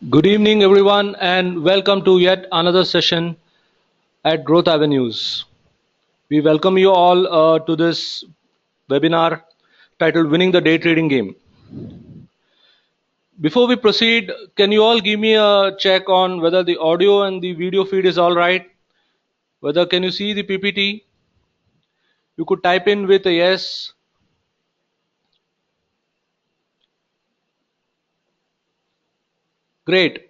Good evening, everyone, and welcome to yet another session at Growth Avenues. We welcome you all to this webinar titled Winning the Day Trading Game. Before we proceed, can you all give me a check on whether the audio and the video feed is all right? Whether can you see the PPT? You could type in with a yes. Great.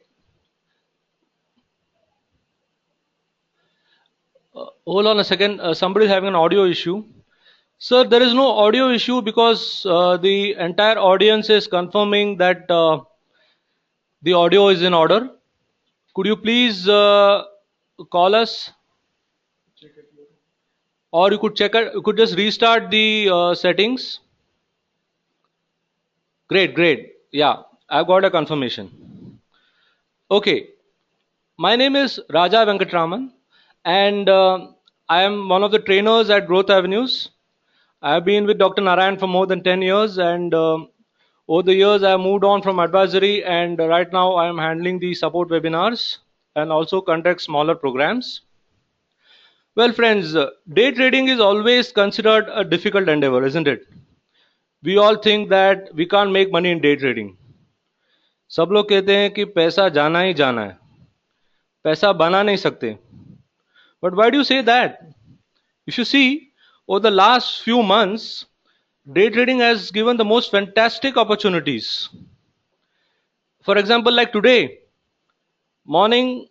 Hold on a second. Somebody is having an audio issue. Sir, there is no audio issue because the entire audience is confirming that the audio is in order. Could you please call us, or you could check it? You could just restart the settings. Great. Yeah, I've got a confirmation. Okay, my name is Raja Venkatraman, and I am one of the trainers at Growth Avenues. I have been with Dr. Narayan for more than 10 years, and over the years I have moved on from advisory, and right now I am handling the support webinars and also conduct smaller programs. Well, friends, day trading is always considered a difficult endeavor, isn't it? We all think that we can't make money in day trading. सब लोग कहते हैं कि पैसा जाना ही जाना है, पैसा बना नहीं सकते. But why do you say that? If you see, over the last few months, day trading has given the most fantastic opportunities. For example, like today morning,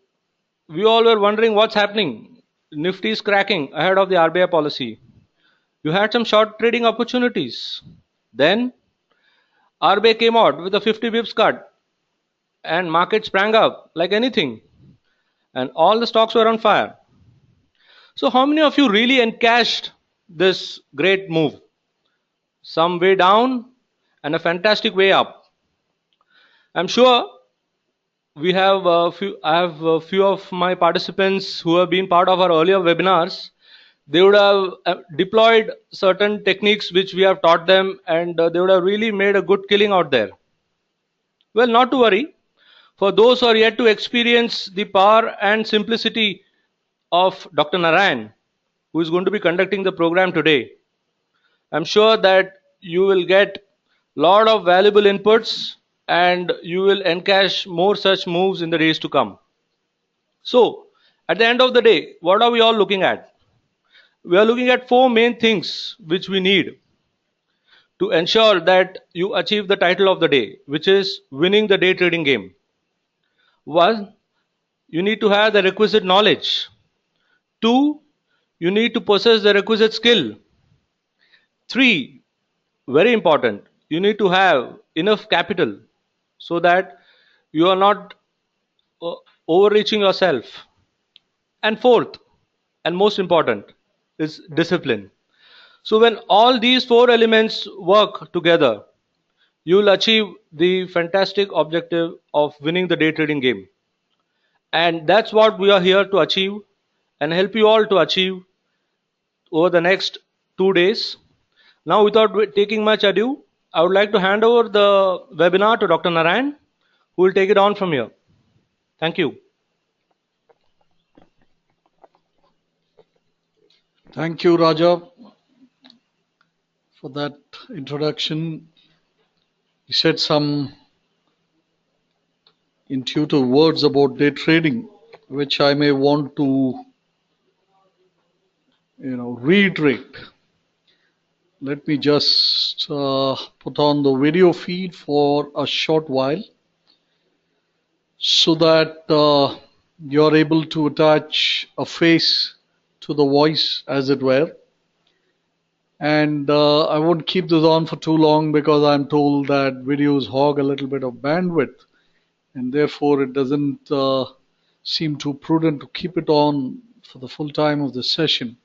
we all were wondering what's happening. Nifty is cracking ahead of the RBI policy. You had some short trading opportunities. Then RBI came out with a 50 bips cut and market sprang up like anything, and all the stocks were on fire. So how many of you really encashed this great move? Some way down and a fantastic way up. I'm sure I have a few of my participants who have been part of our earlier webinars. They would have deployed certain techniques which we have taught them, and they would have really made a good killing out there. Well, not to worry. For those who are yet to experience the power and simplicity of Dr. Narayan, who is going to be conducting the program today, I'm sure that you will get a lot of valuable inputs and you will encash more such moves in the days to come. So, at the end of the day, what are we all looking at? We are looking at four main things which we need to ensure that you achieve the title of the day, which is winning the day trading game. One, you need to have the requisite knowledge. Two, you need to possess the requisite skill. Three, very important, you need to have enough capital so that you are not overreaching yourself. And fourth, and most important, is discipline. So when all these four elements work together, you will achieve the fantastic objective of winning the day trading game. And that's what we are here to achieve and help you all to achieve over the next 2 days. Now, without taking much ado, I would like to hand over the webinar to Dr. Narayan, who will take it on from here. Thank you. Thank you, Raja, for that introduction. You said some intuitive words about day trading, which I may want to, reiterate. Let me just put on the video feed for a short while so that you're able to attach a face to the voice, as it were. And I won't keep this on for too long because I'm told that videos hog a little bit of bandwidth, and therefore it doesn't seem too prudent to keep it on for the full time of the session.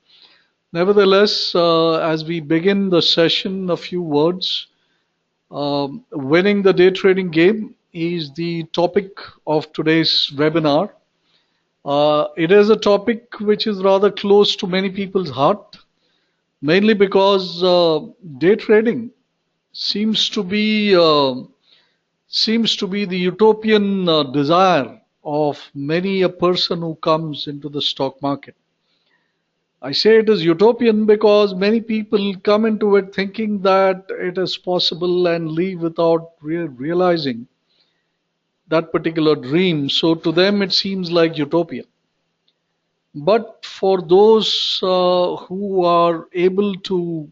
Nevertheless, as we begin the session, a few words. Winning the day trading game is the topic of today's webinar. It is a topic which is rather close to many people's heart, mainly because day trading seems to be seems to be the utopian desire of many a person who comes into the stock market. I say it is utopian because many people come into it thinking that it is possible and leave without realizing that particular dream. So to them, it seems like utopia. But for those who are able to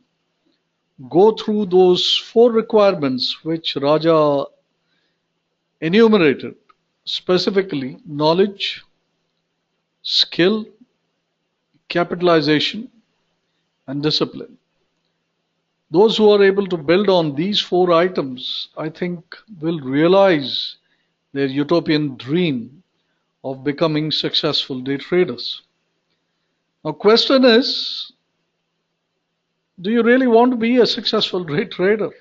go through those four requirements which Raja enumerated, specifically knowledge, skill, capitalization, and discipline. Those who are able to build on these four items, I think, will realize their utopian dream of becoming successful day traders. Now, question is, do you really want to be a successful day trader?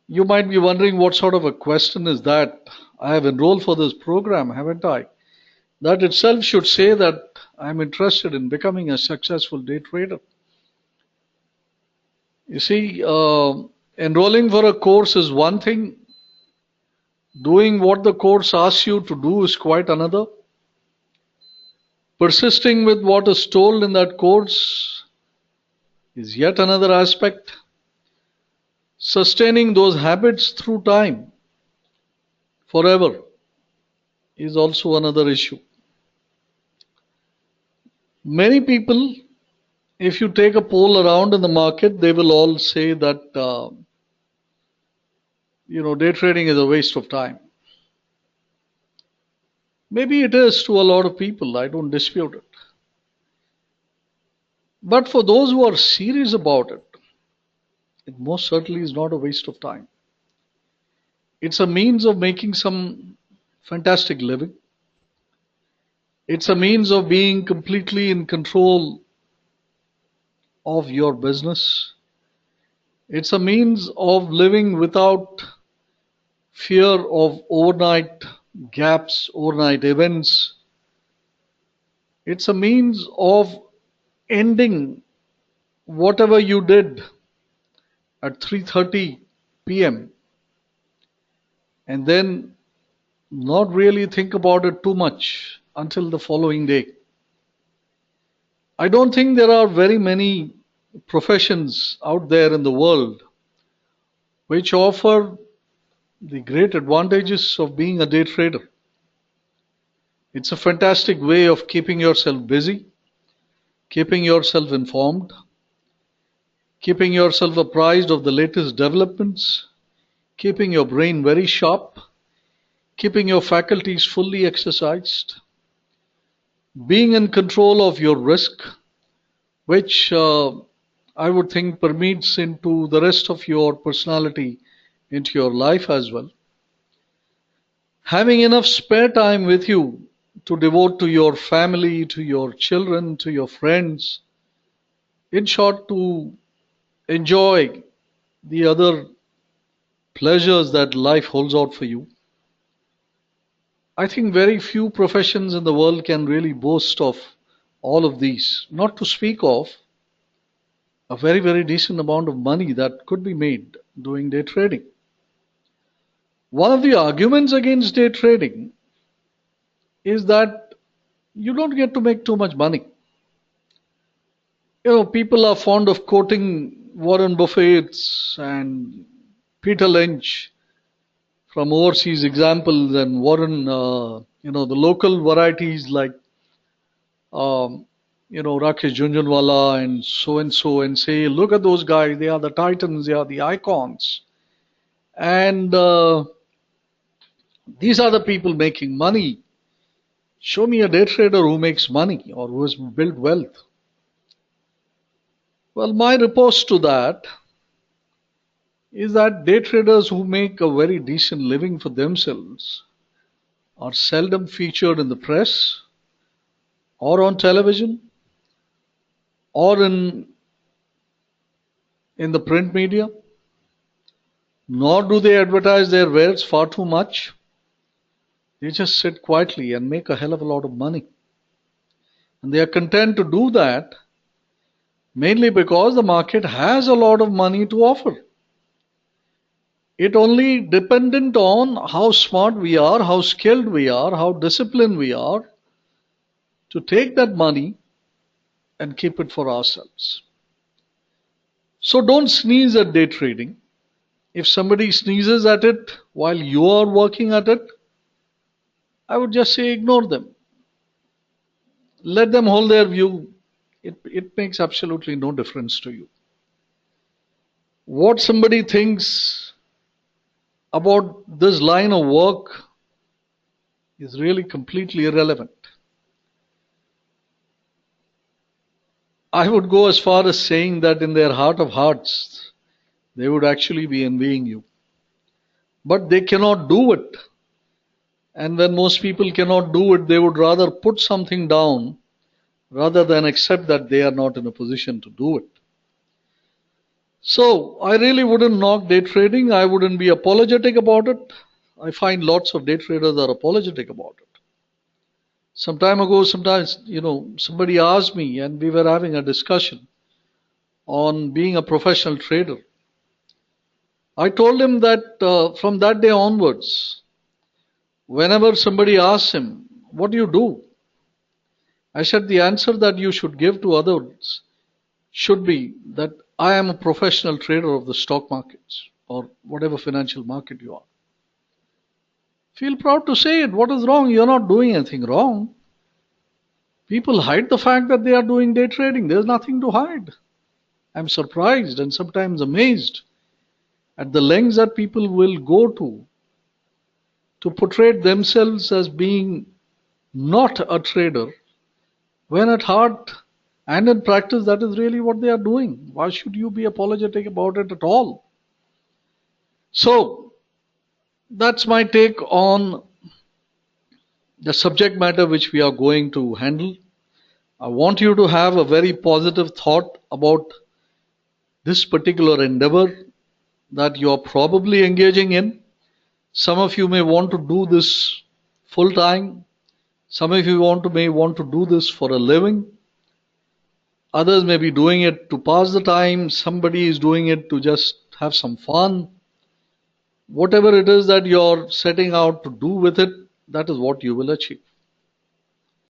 You might be wondering what sort of a question is that. I have enrolled for this program, haven't I? That itself should say that I'm interested in becoming a successful day trader. You see, enrolling for a course is one thing, doing what the course asks you to do is quite another. Persisting with what is told in that course is yet another aspect. Sustaining those habits through time, forever, is also another issue. Many people, if you take a poll around in the market, they will all say that day trading is a waste of time. Maybe it is to a lot of people. I don't dispute it. But for those who are serious about it, it most certainly is not a waste of time. It's a means of making some fantastic living. It's a means of being completely in control of your business. It's a means of living without fear of overnight gaps, overnight events. It's a means of ending whatever you did at 3:30 p.m. and then not really think about it too much until the following day. I don't think there are very many professions out there in the world which offer the great advantages of being a day trader. It's a fantastic way of keeping yourself busy, keeping yourself informed, keeping yourself apprised of the latest developments, keeping your brain very sharp, keeping your faculties fully exercised, being in control of your risk, which I would think permeates into the rest of your personality, into your life as well. Having enough spare time with you to devote to your family, to your children, to your friends, in short, to enjoy the other pleasures that life holds out for you. I think very few professions in the world can really boast of all of these, not to speak of a very, very decent amount of money that could be made doing day trading. One of the arguments against day trading is that you don't get to make too much money. People are fond of quoting Warren Buffett and Peter Lynch from overseas examples, and Warren, the local varieties like, Rakesh Jhunjhunwala and so, and say, look at those guys, they are the titans, they are the icons. And these are the people making money. Show me a day trader who makes money or who has built wealth. Well, my riposte to that is that day traders who make a very decent living for themselves are seldom featured in the press or on television or in the print media, nor do they advertise their wares far too much. They just sit quietly and make a hell of a lot of money. And they are content to do that mainly because the market has a lot of money to offer. It only dependent on how smart we are, how skilled we are, how disciplined we are to take that money and keep it for ourselves. So don't sneeze at day trading. If somebody sneezes at it while you are working at it, I would just say ignore them. Let them hold their view. It makes absolutely no difference to you. What somebody thinks about this line of work is really completely irrelevant. I would go as far as saying that in their heart of hearts, they would actually be envying you. But they cannot do it. And when most people cannot do it, they would rather put something down rather than accept that they are not in a position to do it. So I really wouldn't knock day trading. I wouldn't be apologetic about it. I find lots of day traders are apologetic about it. Some time ago, somebody asked me, and we were having a discussion on being a professional trader. I told him that from that day onwards, whenever somebody asks him, what do you do? I said the answer that you should give to others should be that I am a professional trader of the stock markets or whatever financial market you are. Feel proud to say it. What is wrong? You're not doing anything wrong. People hide the fact that they are doing day trading. There's nothing to hide. I'm surprised and sometimes amazed at the lengths that people will go to portray themselves as being not a trader, when at heart and in practice that is really what they are doing. Why should you be apologetic about it at all? So that's my take on the subject matter which we are going to handle. I want you to have a very positive thought about this particular endeavor that you are probably engaging in. Some of you may want to do this full time. Some of you may want to do this for a living. Others may be doing it to pass the time. Somebody is doing it to just have some fun. Whatever it is that you're setting out to do with it, that is what you will achieve.